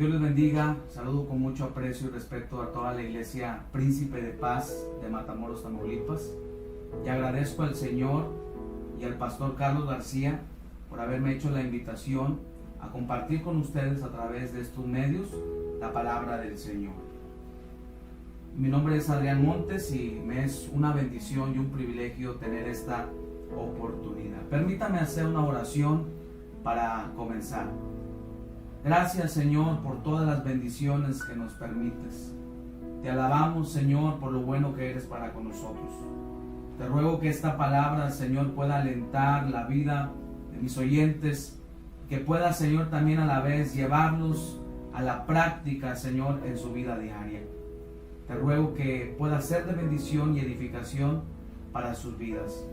Dios les bendiga. Saludo con mucho aprecio y respeto a toda la iglesia Príncipe de Paz de Matamoros, Tamaulipas. Y agradezco al Señor y al pastor Carlos García por haberme hecho la invitación a compartir con ustedes a través de estos medios la palabra del Señor. Mi nombre es Adrián Montes y me es una bendición y un privilegio tener esta oportunidad. Permítame hacer una oración para comenzar. Gracias, Señor, por todas las bendiciones que nos permites. Te alabamos, Señor, por lo bueno que eres para con nosotros. Te ruego que esta palabra, Señor, pueda alentar la vida de mis oyentes, que pueda, Señor, también a la vez llevarlos a la práctica, Señor, en su vida diaria. Te ruego que pueda ser de bendición y edificación para sus vidas.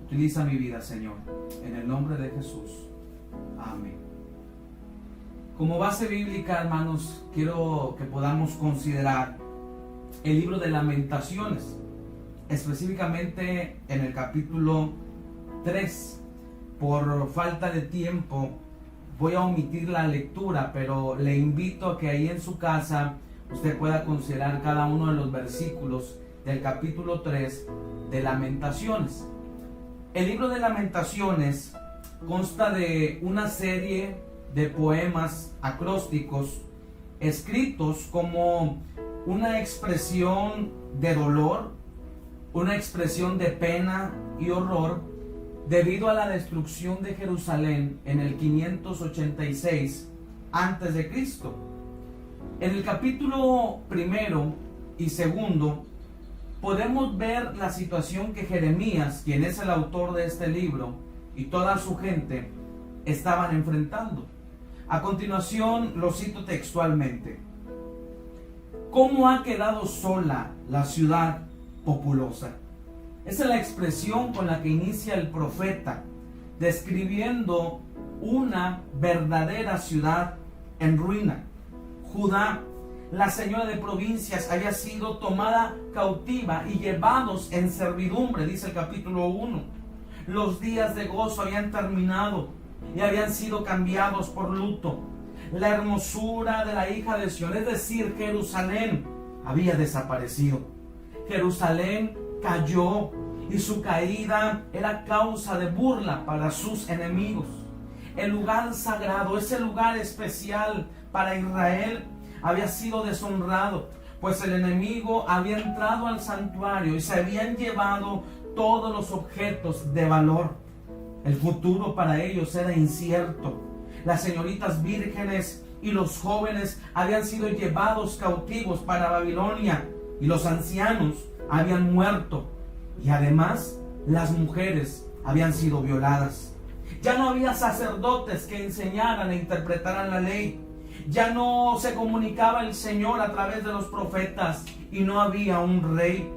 Utiliza mi vida, Señor, en el nombre de Jesús. Amén. Como base bíblica, hermanos, quiero que podamos considerar el libro de Lamentaciones, específicamente en el capítulo 3. Por falta de tiempo voy a omitir la lectura, pero le invito a que ahí en su casa usted pueda considerar cada uno de los versículos del capítulo 3 de Lamentaciones. El libro de Lamentaciones consta de una serie de poemas acrósticos escritos como una expresión de dolor, una expresión de pena y horror debido a la destrucción de Jerusalén en el 586 a.C. En el capítulo 1 y 2 podemos ver la situación que Jeremías, quien es el autor de este libro, y toda su gente estaban enfrentando. A continuación lo cito textualmente. ¿Cómo ha quedado sola la ciudad populosa? Esa es la expresión con la que inicia el profeta, describiendo una verdadera ciudad en ruina. Judá, la señora de provincias, había sido tomada cautiva y llevados en servidumbre, dice el capítulo 1. Los días de gozo habían terminado y habían sido cambiados por luto. La hermosura de la hija de Sión, es decir, Jerusalén, había desaparecido. Jerusalén cayó y su caída era causa de burla para sus enemigos. El lugar sagrado, ese lugar especial para Israel, había sido deshonrado, pues el enemigo había entrado al santuario y se habían llevado todos los objetos de valor. El futuro para ellos era incierto. Las señoritas vírgenes y los jóvenes habían sido llevados cautivos para Babilonia y los ancianos habían muerto. Y además las mujeres habían sido violadas. Ya no había sacerdotes que enseñaran e interpretaran la ley. Ya no se comunicaba el Señor a través de los profetas y no había un rey.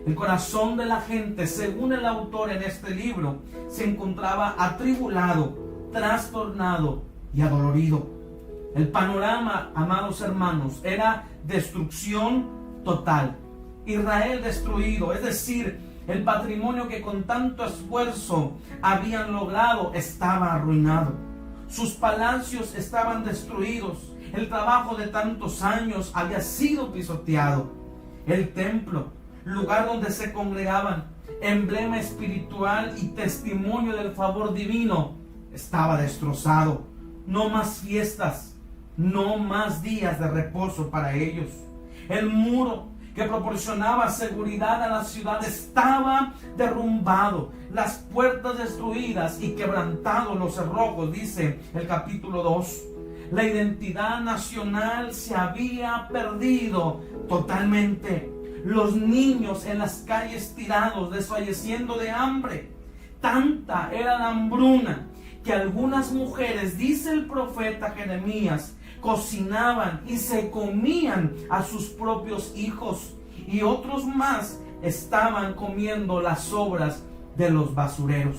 El corazón de la gente, según el autor en este libro, se encontraba atribulado, trastornado y adolorido. El panorama, amados hermanos, era destrucción total. Israel destruido, es decir, el patrimonio que con tanto esfuerzo habían logrado estaba arruinado. Sus palacios estaban destruidos. El trabajo de tantos años había sido pisoteado. El templo, lugar donde se congregaban, emblema espiritual y testimonio del favor divino, estaba destrozado. No más fiestas, no más días de reposo para ellos. El muro que proporcionaba seguridad a la ciudad estaba derrumbado, las puertas destruidas y quebrantados los cerrojos, dice el capítulo 2. La identidad nacional se había perdido totalmente. Los niños en las calles tirados, desfalleciendo de hambre. Tanta era la hambruna que algunas mujeres, dice el profeta Jeremías, cocinaban y se comían a sus propios hijos, y otros más estaban comiendo las sobras de los basureros.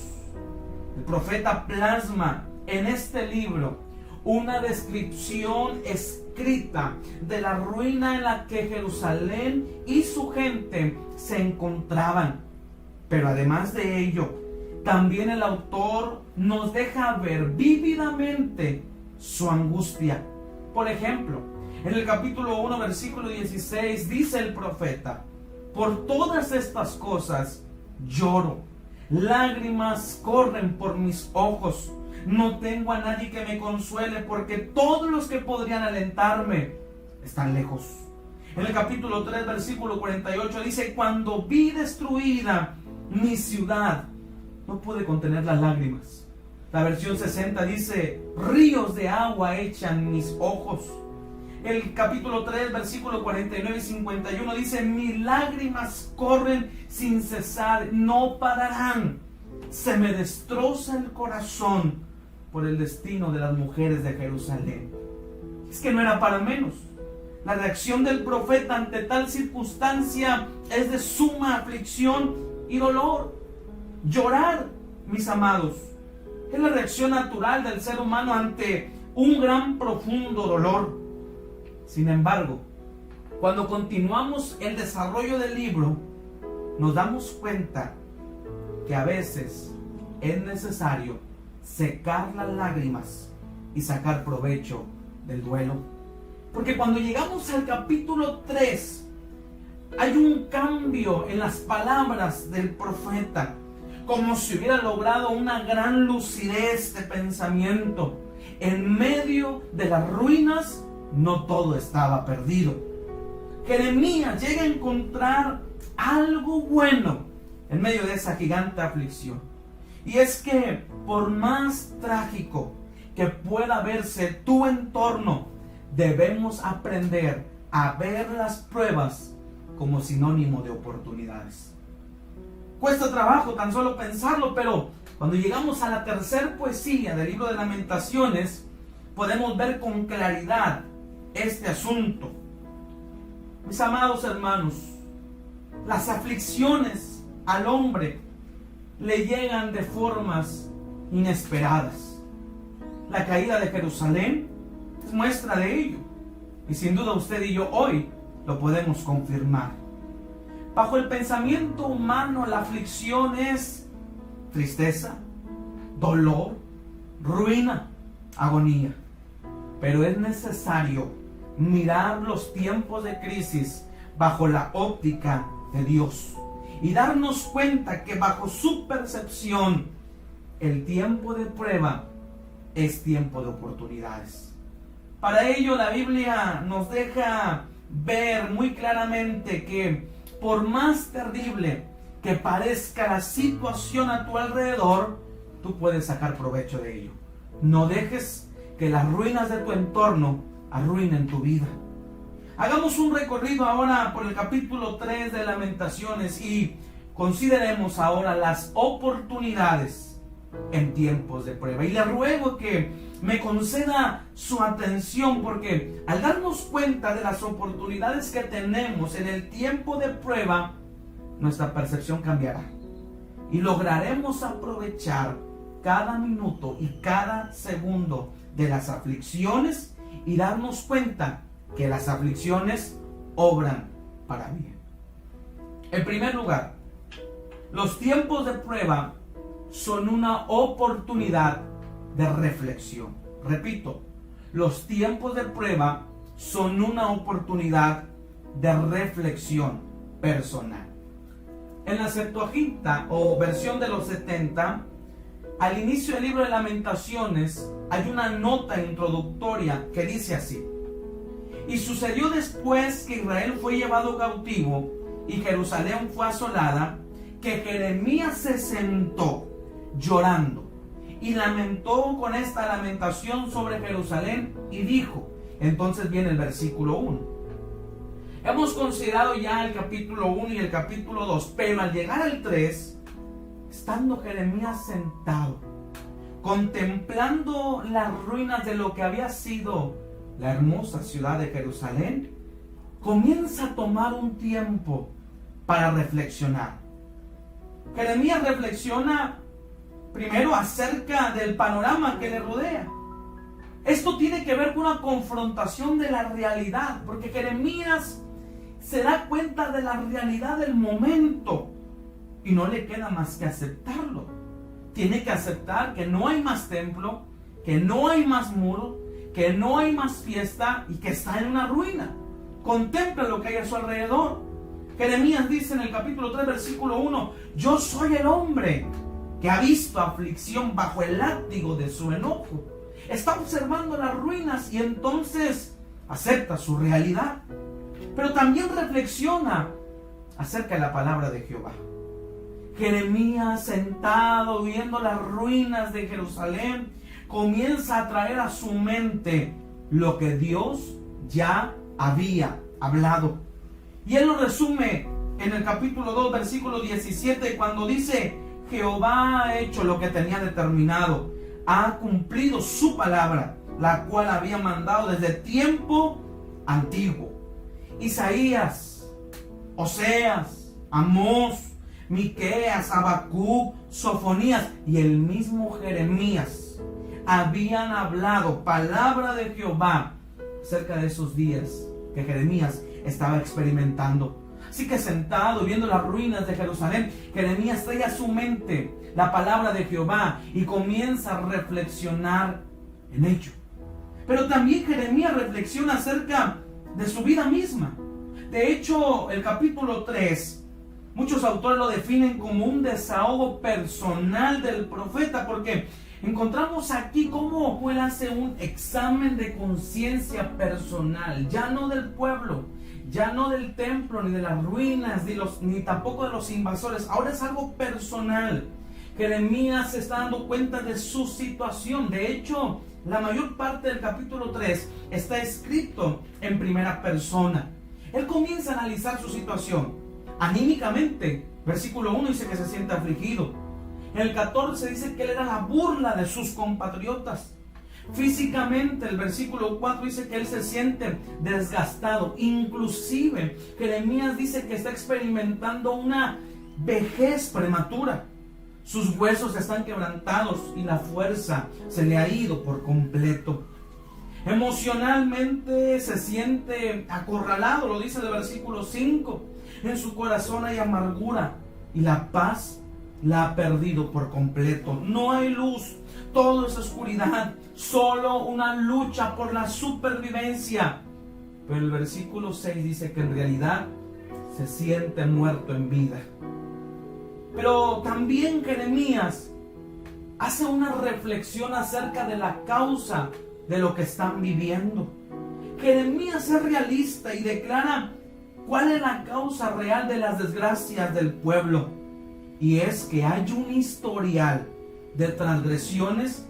El profeta plasma en este libro una descripción escrita de la ruina en la que Jerusalén y su gente se encontraban. Pero además de ello, también el autor nos deja ver vívidamente su angustia. Por ejemplo, En el capítulo 1, versículo 16, dice el profeta: por todas estas cosas lloro, lágrimas corren por mis ojos, no tengo a nadie que me consuele, porque todos los que podrían alentarme están lejos. En el capítulo 3, versículo 48 dice: cuando vi destruida mi ciudad, no pude contener las lágrimas. La versión 60 dice: ríos de agua echan mis ojos. El capítulo 3, versículo 49 y 51 dice: mis lágrimas corren sin cesar, no pararán. Se me destroza el corazón por el destino de las mujeres de Jerusalén. Es que no era para menos. La reacción del profeta ante tal circunstancia es de suma aflicción y dolor. Llorar, mis amados, es la reacción natural del ser humano ante un gran, profundo dolor. Sin embargo, cuando continuamos el desarrollo del libro, nos damos cuenta que a veces es necesario secar las lágrimas y sacar provecho del duelo. Porque cuando llegamos al capítulo 3, hay un cambio en las palabras del profeta, como si hubiera logrado una gran lucidez de pensamiento. En medio de las ruinas, no todo estaba perdido. Jeremías llega a encontrar algo bueno en medio de esa gigante aflicción. Y es que por más trágico que pueda verse tu entorno, debemos aprender a ver las pruebas como sinónimo de oportunidades. Cuesta trabajo tan solo pensarlo, pero cuando llegamos a la tercera poesía del libro de Lamentaciones, podemos ver con claridad este asunto. Mis amados hermanos, las aflicciones al hombre le llegan de formas inesperadas. La caída de Jerusalén es muestra de ello, y sin duda usted y yo hoy lo podemos confirmar. Bajo el pensamiento humano, la aflicción es tristeza, dolor, ruina, agonía. Pero es necesario mirar los tiempos de crisis bajo la óptica de Dios y darnos cuenta que bajo su percepción el tiempo de prueba es tiempo de oportunidades. Para ello la Biblia nos deja ver muy claramente que por más terrible que parezca la situación a tu alrededor, tú puedes sacar provecho de ello. No dejes que las ruinas de tu entorno arruinen tu vida. Hagamos un recorrido ahora por el capítulo 3 de Lamentaciones y consideremos ahora las oportunidades en tiempos de prueba. Y le ruego que me conceda su atención, porque al darnos cuenta de las oportunidades que tenemos en el tiempo de prueba, nuestra percepción cambiará y lograremos aprovechar cada minuto y cada segundo de las aflicciones y darnos cuenta que las aflicciones obran para bien. En primer lugar, los tiempos de prueba son una oportunidad de reflexión. Repito, los tiempos de prueba son una oportunidad de reflexión personal. En la Septuaginta o versión de los 70, al inicio del libro de Lamentaciones hay una nota introductoria que dice así: y sucedió después que Israel fue llevado cautivo y Jerusalén fue asolada, que Jeremías se sentó llorando y lamentó con esta lamentación sobre Jerusalén y dijo. Entonces viene el versículo 1. Hemos considerado ya el capítulo 1 y el capítulo 2, pero al llegar al 3, estando Jeremías sentado, contemplando las ruinas de lo que había sido la hermosa ciudad de Jerusalén, comienza a tomar un tiempo para reflexionar. Jeremías reflexiona primero acerca del panorama que le rodea. Esto tiene que ver con una confrontación de la realidad, porque Jeremías se da cuenta de la realidad del momento y no le queda más que aceptarlo. Tiene que aceptar que no hay más templo, que no hay más muro, que no hay más fiesta y que está en una ruina. Contempla lo que hay a su alrededor. Jeremías dice en el capítulo 3, versículo 1: yo soy el hombre que ha visto aflicción bajo el látigo de su enojo. Está observando las ruinas y entonces acepta su realidad. Pero también reflexiona acerca de la palabra de Jehová. Jeremías, sentado viendo las ruinas de Jerusalén, comienza a traer a su mente lo que Dios ya había hablado. Y él lo resume en el capítulo 2, versículo 17, cuando dice: Jehová ha hecho lo que tenía determinado, ha cumplido su palabra, la cual había mandado desde tiempo antiguo. Isaías, Oseas, Amós, Miqueas, Habacuc, Sofonías y el mismo Jeremías habían hablado palabra de Jehová acerca de esos días que Jeremías estaba experimentando. Así que sentado viendo las ruinas de Jerusalén, Jeremías trae a su mente la palabra de Jehová y comienza a reflexionar en ello. Pero también Jeremías reflexiona acerca de su vida misma. De hecho, el capítulo 3, muchos autores lo definen como un desahogo personal del profeta, porque encontramos aquí cómo él hace un examen de conciencia personal, ya no del pueblo, ya no del templo, ni de las ruinas, ni tampoco de los invasores. Ahora es algo personal. Jeremías se está dando cuenta de su situación. De hecho, la mayor parte del capítulo 3 está escrito en primera persona. Él comienza a analizar su situación anímicamente. Versículo 1 dice que se siente afligido. En el 14 dice que él era la burla de sus compatriotas. Físicamente, el versículo 4 dice que él se siente desgastado. Inclusive, Jeremías dice que está experimentando una vejez prematura. Sus huesos están quebrantados y la fuerza se le ha ido por completo. Emocionalmente se siente acorralado, lo dice el versículo 5. En su corazón hay amargura y la paz la ha perdido por completo. No hay luz, todo es oscuridad, solo una lucha por la supervivencia. Pero el versículo 6 dice que en realidad se siente muerto en vida. Pero también Jeremías hace una reflexión acerca de la causa de lo que están viviendo. Jeremías es realista y declara cuál es la causa real de las desgracias del pueblo. Y es que hay un historial de transgresiones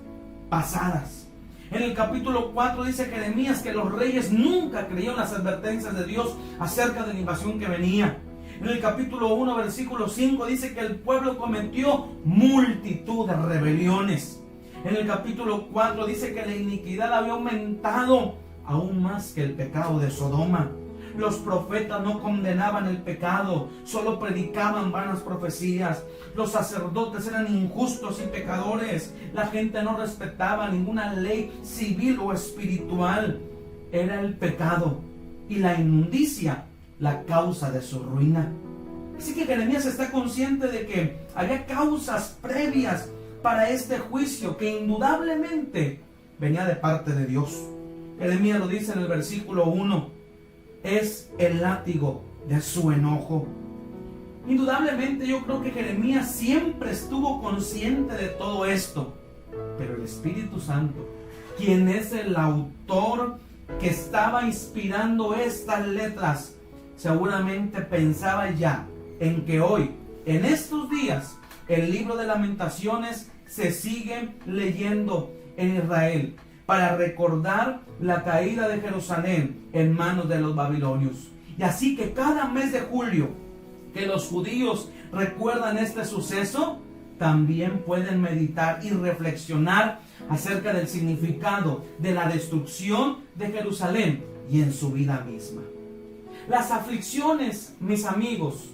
pasadas. En el capítulo 4 dice Jeremías que los reyes nunca creyeron las advertencias de Dios acerca de la invasión que venía. En el capítulo 1, versículo 5 dice que el pueblo cometió multitud de rebeliones. En el capítulo 4 dice que la iniquidad había aumentado aún más que el pecado de Sodoma. Los profetas no condenaban el pecado, solo predicaban vanas profecías. Los sacerdotes eran injustos y pecadores. La gente no respetaba ninguna ley civil o espiritual. Era el pecado y la inmundicia la causa de su ruina. Así que Jeremías está consciente de que había causas previas para este juicio que indudablemente venía de parte de Dios. Jeremías lo dice en el versículo 1: es el látigo de su enojo. Indudablemente yo creo que Jeremías siempre estuvo consciente de todo esto, pero el Espíritu Santo, quien es el autor que estaba inspirando estas letras, seguramente pensaba ya en que hoy, en estos días, el libro de Lamentaciones se sigue leyendo en Israel para recordar la caída de Jerusalén en manos de los babilonios. Y así que cada mes de julio que los judíos recuerdan este suceso, también pueden meditar y reflexionar acerca del significado de la destrucción de Jerusalén y en su vida misma. Las aflicciones, mis amigos,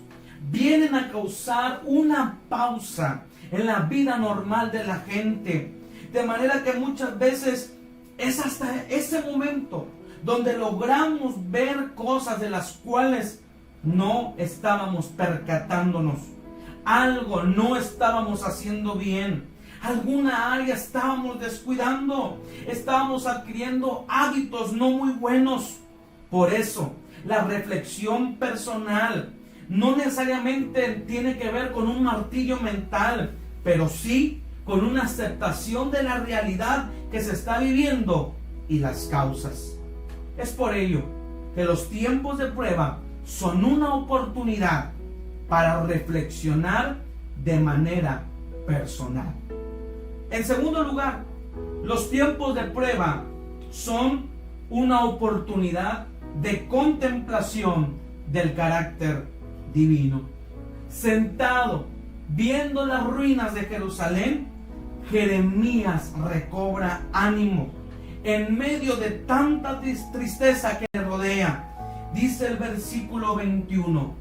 vienen a causar una pausa en la vida normal de la gente, de manera que muchas veces es hasta ese momento donde logramos ver cosas de las cuales no estábamos percatándonos. Algo no estábamos haciendo bien. alguna área estábamos descuidando, estábamos adquiriendo hábitos no muy buenos. Por eso, la reflexión personal no necesariamente tiene que ver con un martillo mental, pero sí con una aceptación de la realidad que se está viviendo y las causas. Es por ello que los tiempos de prueba son una oportunidad para reflexionar de manera personal. En segundo lugar, los tiempos de prueba son una oportunidad de contemplación del carácter divino. Sentado viendo las ruinas de Jerusalén, Jeremías recobra ánimo en medio de tanta tristeza que le rodea. Dice el versículo 21: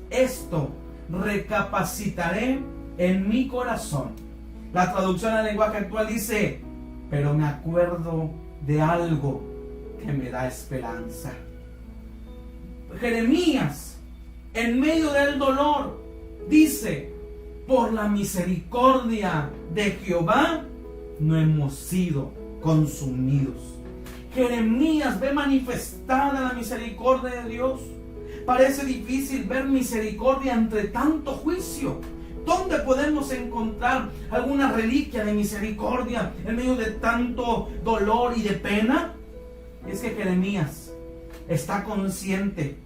esto recapacitaré en mi corazón. La traducción al lenguaje actual dice: pero me acuerdo de algo que me da esperanza. Jeremías, en medio del dolor, dice: por la misericordia de Jehová no hemos sido consumidos. Jeremías ve manifestada la misericordia de Dios. Parece difícil ver misericordia entre tanto juicio. ¿Dónde podemos encontrar alguna reliquia de misericordia en medio de tanto dolor y de pena? Es que Jeremías está consciente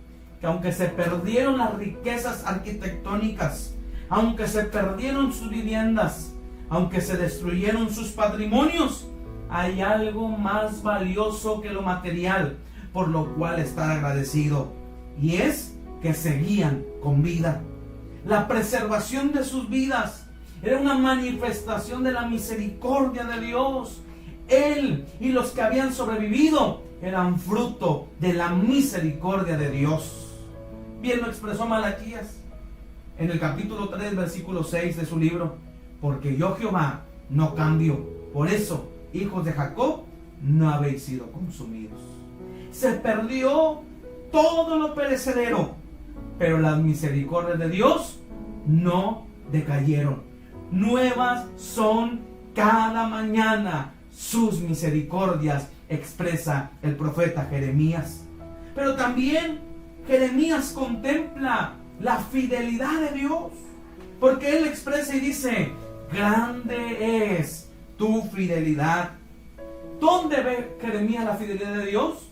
que aunque se perdieron las riquezas arquitectónicas, aunque se perdieron sus viviendas, aunque se destruyeron sus patrimonios, hay algo más valioso que lo material, por lo cual estar agradecido, y es que seguían con vida. La preservación de sus vidas era una manifestación de la misericordia de Dios. Él y los que habían sobrevivido eran fruto de la misericordia de Dios. Bien lo expresó Malaquías en el capítulo 3, versículo 6 de su libro: porque yo, Jehová, no cambio. Por eso, hijos de Jacob, no habéis sido consumidos. Se perdió todo lo perecedero, pero las misericordias de Dios no decayeron. Nuevas son cada mañana sus misericordias, expresa el profeta Jeremías. Pero también Jeremías contempla la fidelidad de Dios, porque él expresa y dice: grande es tu fidelidad. ¿Dónde ve Jeremías la fidelidad de Dios?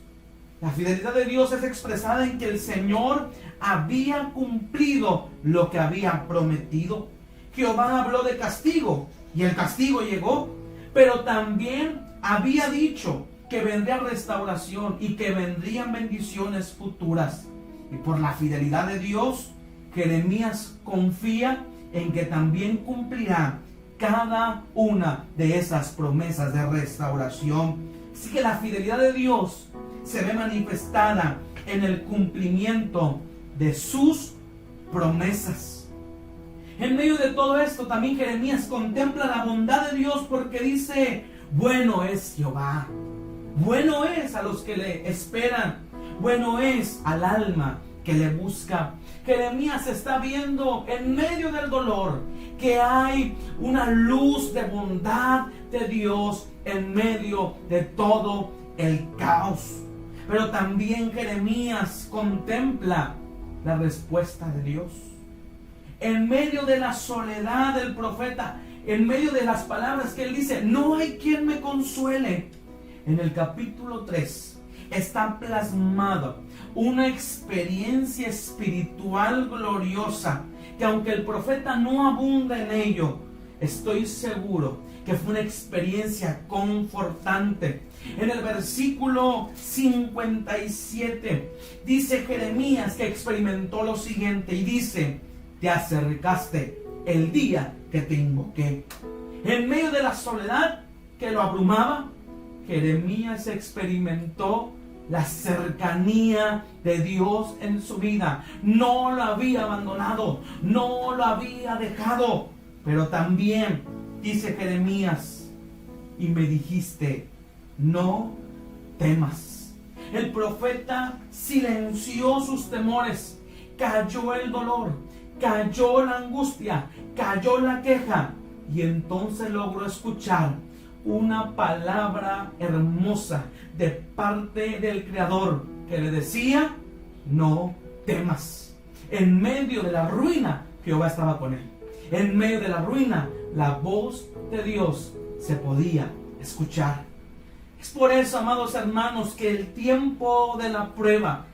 La fidelidad de Dios es expresada en que el Señor había cumplido lo que había prometido. Jehová habló de castigo y el castigo llegó, pero también había dicho que vendría restauración y que vendrían bendiciones futuras. Y por la fidelidad de Dios, Jeremías confía en que también cumplirá cada una de esas promesas de restauración. Así que la fidelidad de Dios se ve manifestada en el cumplimiento de sus promesas. En medio de todo esto, también Jeremías contempla la bondad de Dios, porque dice: bueno es Jehová, bueno es a los que le esperan, bueno es al alma que le busca. Jeremías está viendo en medio del dolor que hay una luz de bondad de Dios en medio de todo el caos. Pero también Jeremías contempla la respuesta de Dios. En medio de la soledad del profeta, en medio de las palabras que él dice: no hay quien me consuele. En el capítulo 3 está plasmada una experiencia espiritual gloriosa, que aunque el profeta no abunda en ello, estoy seguro que fue una experiencia confortante. En el versículo 57 dice Jeremías que experimentó lo siguiente, y dice: te acercaste el día que te invoqué. En medio de la soledad que lo abrumaba, Jeremías experimentó la cercanía de Dios en su vida. No lo había abandonado, no lo había dejado. Pero también dice Jeremías: y me dijiste, no temas. El profeta silenció sus temores. Cayó el dolor, cayó la angustia, cayó la queja, Y entonces logró escuchar una palabra hermosa de parte del Creador que le decía: no temas. En medio de la ruina, Jehová estaba con él. En medio de la ruina, la voz de Dios se podía escuchar. Es por eso, amados hermanos, que el tiempo de la prueba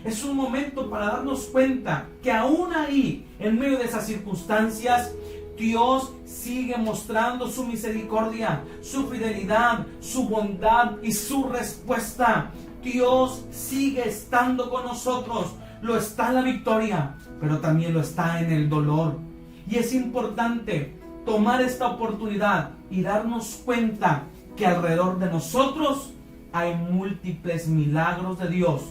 es un momento para darnos cuenta que aún ahí, en medio de esas circunstancias, Dios sigue mostrando su misericordia, su fidelidad, su bondad y su respuesta. Dios sigue estando con nosotros. Lo está en la victoria, pero también lo está en el dolor. Y es importante tomar esta oportunidad y darnos cuenta que alrededor de nosotros hay múltiples milagros de Dios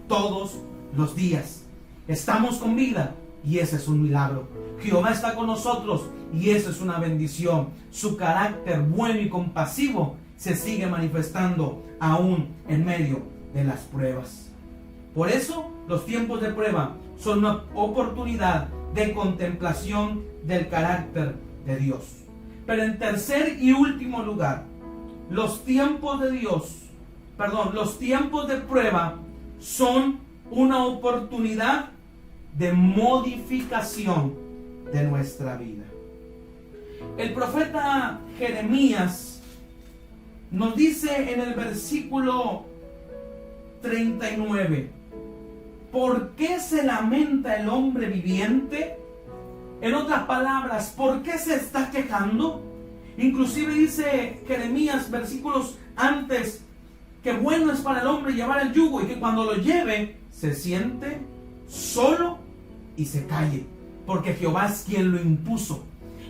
todos los días. Estamos con vida y ese es un milagro. Jehová está con nosotros y eso es una bendición. Su carácter bueno y compasivo se sigue manifestando aún en medio de las pruebas. Por eso los tiempos de prueba son una oportunidad de contemplación del carácter de Dios. Pero en tercer y último lugar, los tiempos de prueba son una oportunidad de modificación de nuestra vida. El profeta Jeremías nos dice en el versículo 39: ¿por qué se lamenta el hombre viviente? En otras palabras, ¿por qué se está quejando? Inclusive dice Jeremías, versículos antes, que bueno es para el hombre llevar el yugo y que cuando lo lleve se siente solo y se calle, porque Jehová es quien lo impuso.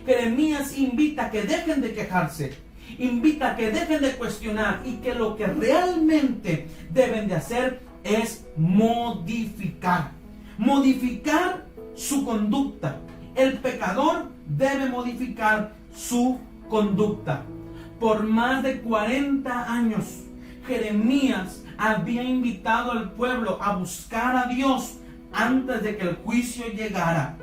Jeremías invita a que dejen de quejarse, invita a que dejen de cuestionar y que lo que realmente deben de hacer es modificar su conducta. El pecador debe modificar su conducta. Por más de 40 años, Jeremías había invitado al pueblo a buscar a Dios antes de que el juicio llegara,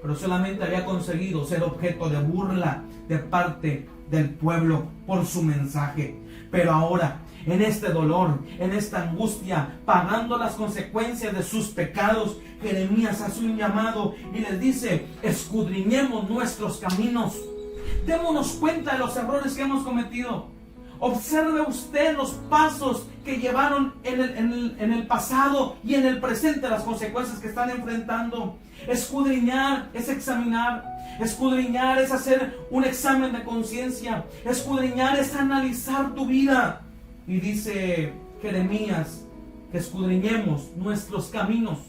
pero solamente había conseguido ser objeto de burla de parte del pueblo por su mensaje. Pero ahora, en este dolor, en esta angustia, pagando las consecuencias de sus pecados, Jeremías hace un llamado y les dice: escudriñemos nuestros caminos, démonos cuenta de los errores que hemos cometido. Observe usted los pasos que llevaron en el pasado y en el presente, las consecuencias que están enfrentando. Escudriñar es examinar. Escudriñar es hacer un examen de conciencia. Escudriñar es analizar tu vida. Y dice Jeremías que escudriñemos nuestros caminos.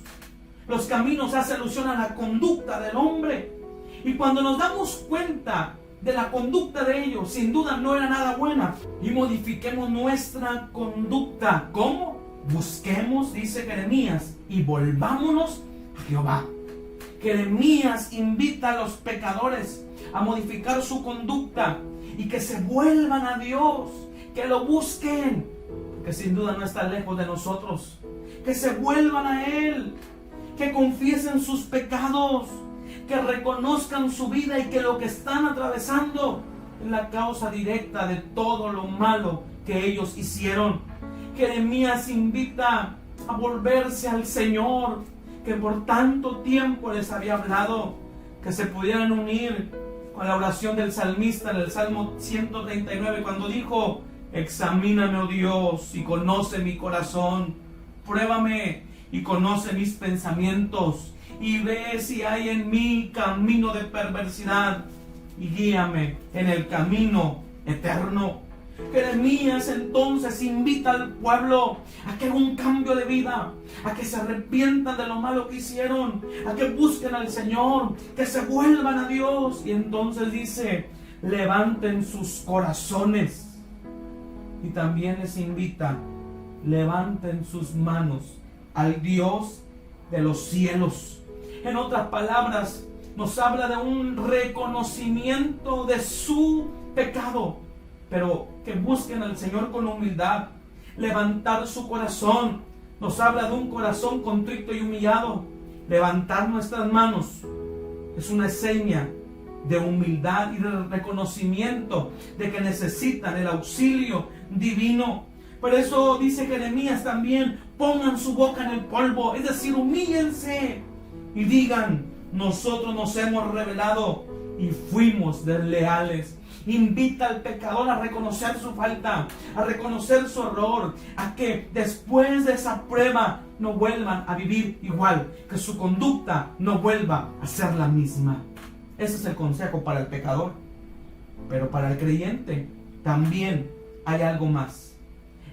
Los caminos hacen alusión a la conducta del hombre. Y cuando nos damos cuenta de la conducta de ellos, sin duda no era nada buena, y modifiquemos nuestra conducta. ¿Cómo? Busquemos, dice Jeremías, y volvámonos a Jehová. Jeremías invita a los pecadores a modificar su conducta y que se vuelvan a Dios, que lo busquen, que sin duda no está lejos de nosotros, que se vuelvan a Él, que confiesen sus pecados, que reconozcan su vida y que lo que están atravesando es la causa directa de todo lo malo que ellos hicieron. Jeremías invita a volverse al Señor, que por tanto tiempo les había hablado, que se pudieran unir con la oración del salmista en el Salmo 139, cuando dijo: examíname, oh Dios, y conoce mi corazón, pruébame y conoce mis pensamientos, y ve si hay en mí camino de perversidad, y guíame en el camino eterno. Jeremías entonces invita al pueblo a que haga un cambio de vida, a que se arrepientan de lo malo que hicieron, a que busquen al Señor, que se vuelvan a Dios. Y entonces dice: levanten sus corazones. Y también les invita: levanten sus manos al Dios de los cielos. En otras palabras, nos habla de un reconocimiento de su pecado, pero que busquen al Señor con humildad. Levantar su corazón nos habla de un corazón contrito y humillado. Levantar nuestras manos es una seña de humildad y de reconocimiento de que necesitan el auxilio divino. Por eso dice Jeremías también: pongan su boca en el polvo, es decir, humíllense y digan: nosotros nos hemos rebelado y fuimos desleales. Invita al pecador a reconocer su falta, a reconocer su error, a que después de esa prueba no vuelvan a vivir igual, que su conducta no vuelva a ser la misma. Ese es el consejo para el pecador. Pero para el creyente también hay algo más.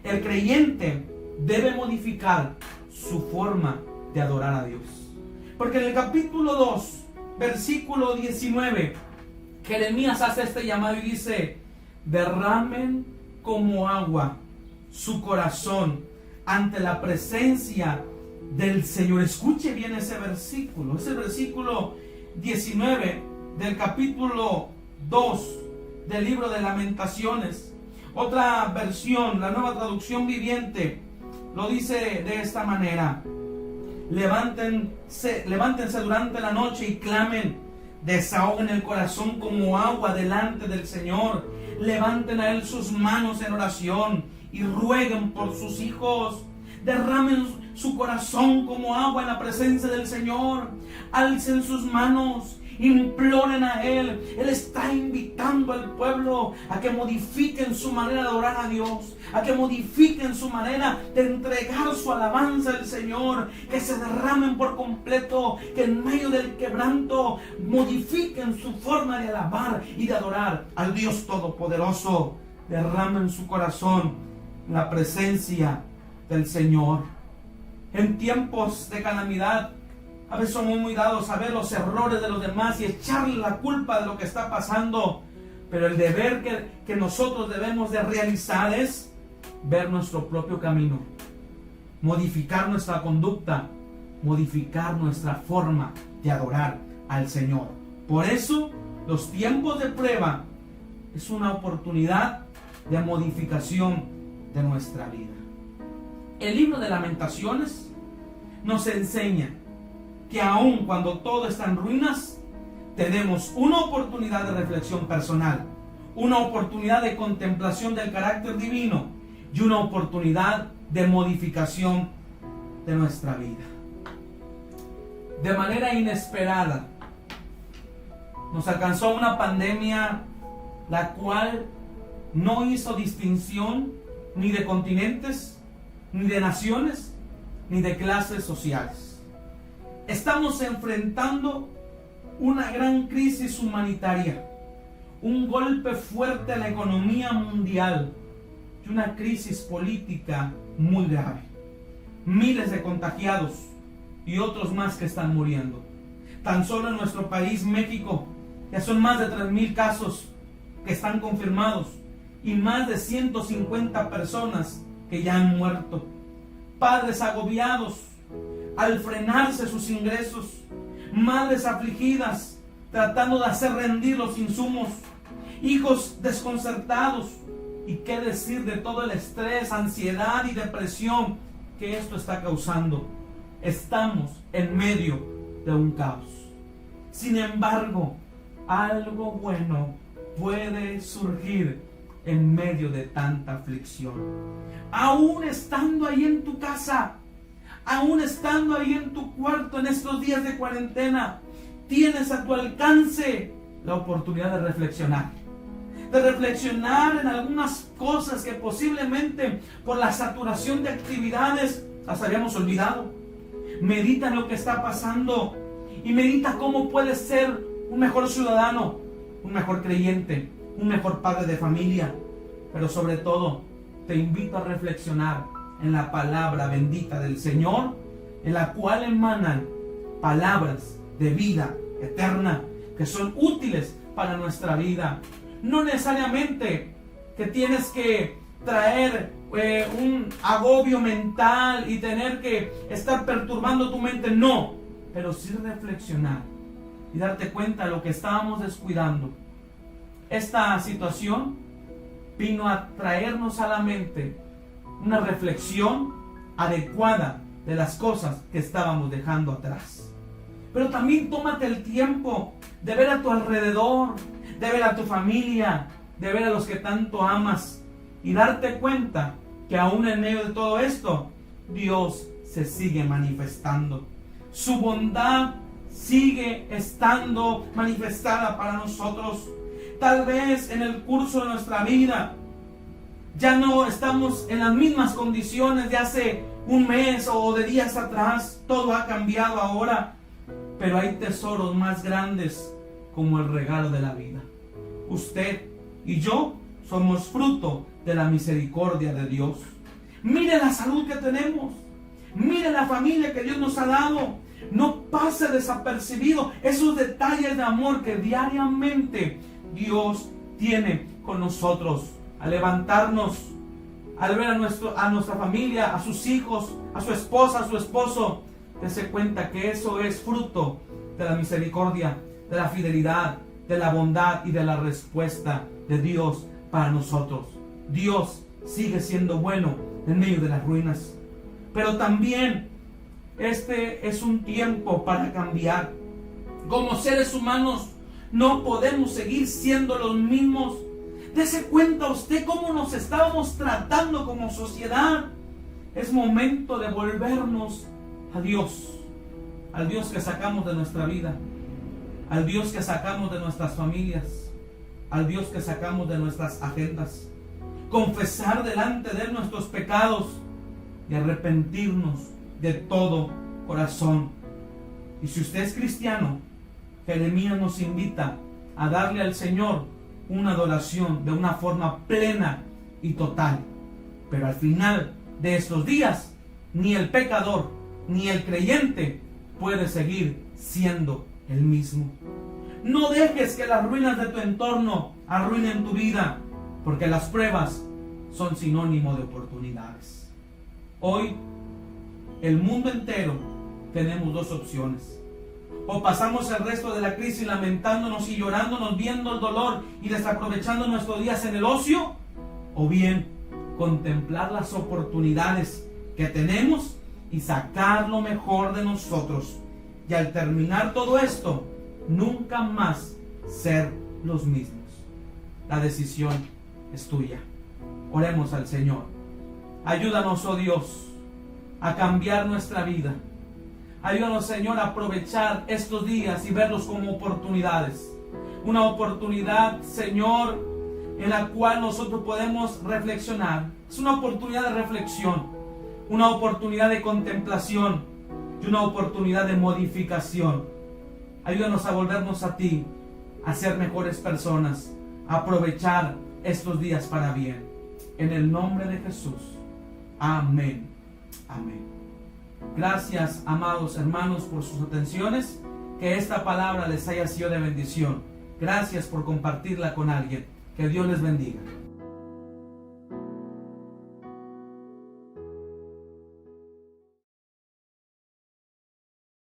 El creyente debe modificar su forma de adorar a Dios. Porque en el capítulo 2, versículo 19, Jeremías hace este llamado y dice: derramen como agua su corazón ante la presencia del Señor. Escuche bien ese versículo. Es el versículo 19 del capítulo 2 del libro de Lamentaciones. Otra versión, la Nueva Traducción Viviente, lo dice de esta manera: levántense durante la noche y clamen, desahoguen el corazón como agua delante del Señor, levanten a Él sus manos en oración y rueguen por sus hijos, derramen su corazón como agua en la presencia del Señor, alcen sus manos, imploren a Él. Él está invitando al pueblo a que modifiquen su manera de adorar a Dios, a que modifiquen su manera de entregar su alabanza al Señor, que se derramen por completo, que en medio del quebranto modifiquen su forma de alabar y de adorar al Dios Todopoderoso. Derramen su corazón en la presencia del Señor. En tiempos de calamidad, a veces somos muy dados a ver los errores de los demás y echarle la culpa de lo que está pasando. Pero el deber que nosotros debemos de realizar es ver nuestro propio camino, modificar nuestra conducta, modificar nuestra forma de adorar al Señor. Por eso, los tiempos de prueba es una oportunidad de modificación de nuestra vida. El libro de Lamentaciones nos enseña que aun cuando todo está en ruinas, tenemos una oportunidad de reflexión personal, una oportunidad de contemplación del carácter divino y una oportunidad de modificación de nuestra vida. De manera inesperada, nos alcanzó una pandemia la cual no hizo distinción ni de continentes, ni de naciones, ni de clases sociales. Estamos enfrentando una gran crisis humanitaria, un golpe fuerte a la economía mundial y una crisis política muy grave. Miles de contagiados y otros más que están muriendo. Tan solo en nuestro país, México, ya son más de 3,000 casos que están confirmados y más de 150 personas que ya han muerto. Padres agobiados al frenarse sus ingresos, madres afligidas tratando de hacer rendir los insumos, hijos desconcertados, y qué decir de todo el estrés, ansiedad y depresión que esto está causando. Estamos en medio de un caos. Sin embargo, algo bueno puede surgir en medio de tanta aflicción. Aún estando ahí en tu casa, aún estando ahí en tu cuarto en estos días de cuarentena, tienes a tu alcance la oportunidad de reflexionar en algunas cosas que posiblemente por la saturación de actividades las habíamos olvidado. Medita en lo que está pasando y medita cómo puedes ser un mejor ciudadano, un mejor creyente, un mejor padre de familia. Pero sobre todo, te invito a reflexionar en la palabra bendita del Señor, en la cual emanan palabras de vida eterna que son útiles para nuestra vida. No necesariamente que tienes que traer un agobio mental y tener que estar perturbando tu mente, no, pero sí reflexionar y darte cuenta de lo que estábamos descuidando. Esta situación vino a traernos a la mente una reflexión adecuada de las cosas que estábamos dejando atrás. Pero también tómate el tiempo de ver a tu alrededor, de ver a tu familia, de ver a los que tanto amas y darte cuenta que aún en medio de todo esto, Dios se sigue manifestando. Su bondad sigue estando manifestada para nosotros. Tal vez en el curso de nuestra vida ya no estamos en las mismas condiciones de hace un mes o de días atrás. Todo ha cambiado ahora, pero hay tesoros más grandes como el regalo de la vida. Usted y yo somos fruto de la misericordia de Dios. Mire la salud que tenemos. Mire la familia que Dios nos ha dado. No pase desapercibido esos detalles de amor que diariamente Dios tiene con nosotros. Al levantarnos, al ver a nuestra familia, a sus hijos, a su esposa, a su esposo, dése cuenta que eso es fruto de la misericordia, de la fidelidad, de la bondad y de la respuesta de Dios para nosotros. Dios sigue siendo bueno en medio de las ruinas. Pero también este es un tiempo para cambiar. Como seres humanos no podemos seguir siendo los mismos. Dese cuenta usted cómo nos estábamos tratando como sociedad. Es momento de volvernos a Dios. Al Dios que sacamos de nuestra vida. Al Dios que sacamos de nuestras familias. Al Dios que sacamos de nuestras agendas. Confesar delante de Él nuestros pecados y arrepentirnos de todo corazón. Y si usted es cristiano, Jeremías nos invita a darle al Señor una adoración de una forma plena y total. Pero al final de estos días, ni el pecador ni el creyente puede seguir siendo el mismo. No dejes que las ruinas de tu entorno arruinen tu vida, porque las pruebas son sinónimo de oportunidades. Hoy, el mundo entero, tenemos dos opciones. O pasamos el resto de la crisis lamentándonos y llorándonos, viendo el dolor y desaprovechando nuestros días en el ocio, o bien contemplar las oportunidades que tenemos y sacar lo mejor de nosotros. Y al terminar todo esto, nunca más ser los mismos. La decisión es tuya. Oremos al Señor. Ayúdanos, oh Dios, a cambiar nuestra vida. Ayúdanos, Señor, a aprovechar estos días y verlos como oportunidades. Una oportunidad, Señor, en la cual nosotros podemos reflexionar. Es una oportunidad de reflexión, una oportunidad de contemplación y una oportunidad de modificación. Ayúdanos a volvernos a ti, a ser mejores personas, a aprovechar estos días para bien. En el nombre de Jesús. Amén. Amén. Gracias, amados hermanos, por sus atenciones. Que esta palabra les haya sido de bendición. Gracias por compartirla con alguien. Que Dios les bendiga.